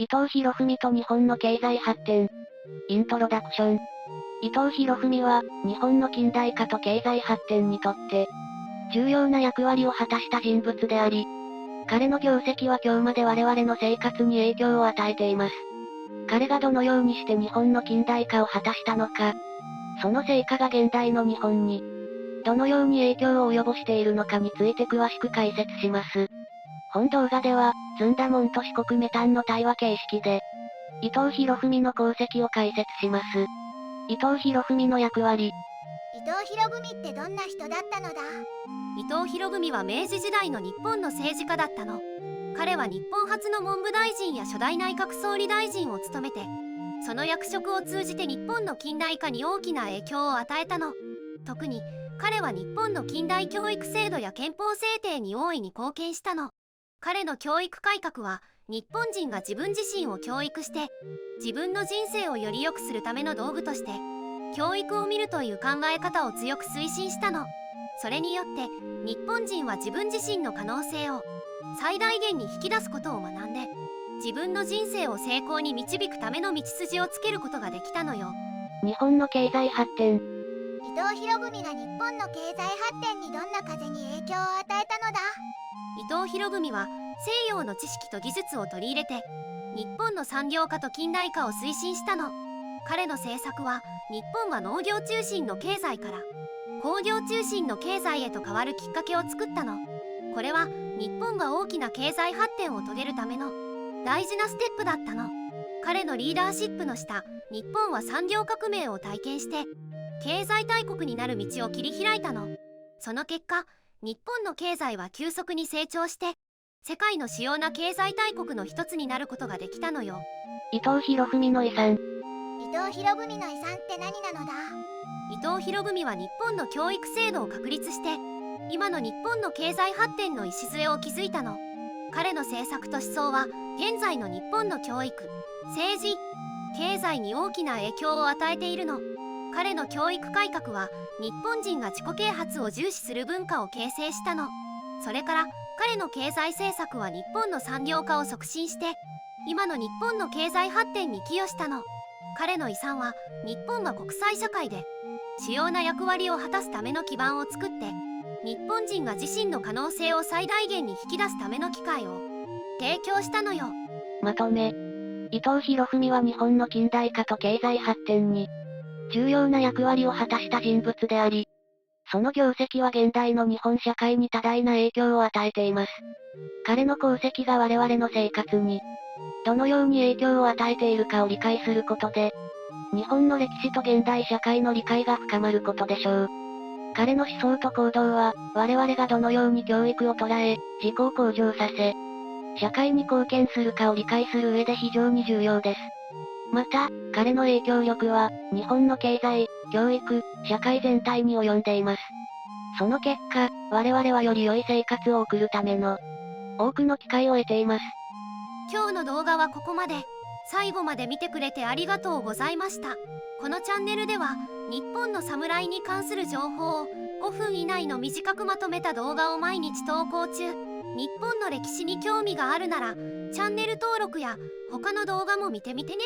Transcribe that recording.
伊藤博文と日本の経済発展。イントロダクション。伊藤博文は、日本の近代化と経済発展にとって、重要な役割を果たした人物であり、彼の業績は今日まで我々の生活に影響を与えています。彼がどのようにして日本の近代化を果たしたのか、その成果が現代の日本に、どのように影響を及ぼしているのかについて詳しく解説します。本動画では、ずんだもんと四国メタンの対話形式で、伊藤博文の功績を解説します。伊藤博文の役割。伊藤博文ってどんな人だったのだ？伊藤博文は明治時代の日本の政治家だったの。彼は日本初の文部大臣や初代内閣総理大臣を務めて、その役職を通じて日本の近代化に大きな影響を与えたの。特に彼は日本の近代教育制度や憲法制定に大いに貢献したの。彼の教育改革は、日本人が自分自身を教育して自分の人生をより良くするための道具として教育を見るという考え方を強く推進したの。それによって日本人は自分自身の可能性を最大限に引き出すことを学んで、自分の人生を成功に導くための道筋をつけることができたのよ。日本の経済発展。伊藤博文が日本の経済発展にどんな風に影響を与えたのだ？伊藤博文は西洋の知識と技術を取り入れて日本の産業化と近代化を推進したの。彼の政策は日本が農業中心の経済から工業中心の経済へと変わるきっかけを作ったの。これは日本が大きな経済発展を遂げるための大事なステップだったの。彼のリーダーシップの下、日本は産業革命を体験して経済大国になる道を切り開いたの。その結果、日本の経済は急速に成長して世界の主要な経済大国の一つになることができたのよ。伊藤博文の遺産。伊藤博文の遺産って何なのだ？伊藤博文は日本の教育制度を確立して今の日本の経済発展の礎を築いたの。彼の政策と思想は現在の日本の教育、政治、経済に大きな影響を与えているの。彼の教育改革は日本人が自己啓発を重視する文化を形成したの。それから彼の経済政策は日本の産業化を促進して今の日本の経済発展に寄与したの。彼の遺産は日本が国際社会で主要な役割を果たすための基盤を作って日本人が自身の可能性を最大限に引き出すための機会を提供したのよ。まとめ。伊藤博文は日本の近代化と経済発展に重要な役割を果たした人物であり、その業績は現代の日本社会に多大な影響を与えています。彼の功績が我々の生活にどのように影響を与えているかを理解することで、日本の歴史と現代社会の理解が深まることでしょう。彼の思想と行動は、我々がどのように教育を捉え、自己を向上させ、社会に貢献するかを理解する上で非常に重要です。また、彼の影響力は、日本の経済、教育、社会全体に及んでいます。その結果、我々はより良い生活を送るための、多くの機会を得ています。今日の動画はここまで。最後まで見てくれてありがとうございました。このチャンネルでは日本の侍に関する情報を5分以内の短くまとめた動画を毎日投稿中。日本の歴史に興味があるならチャンネル登録や他の動画も見てみてね。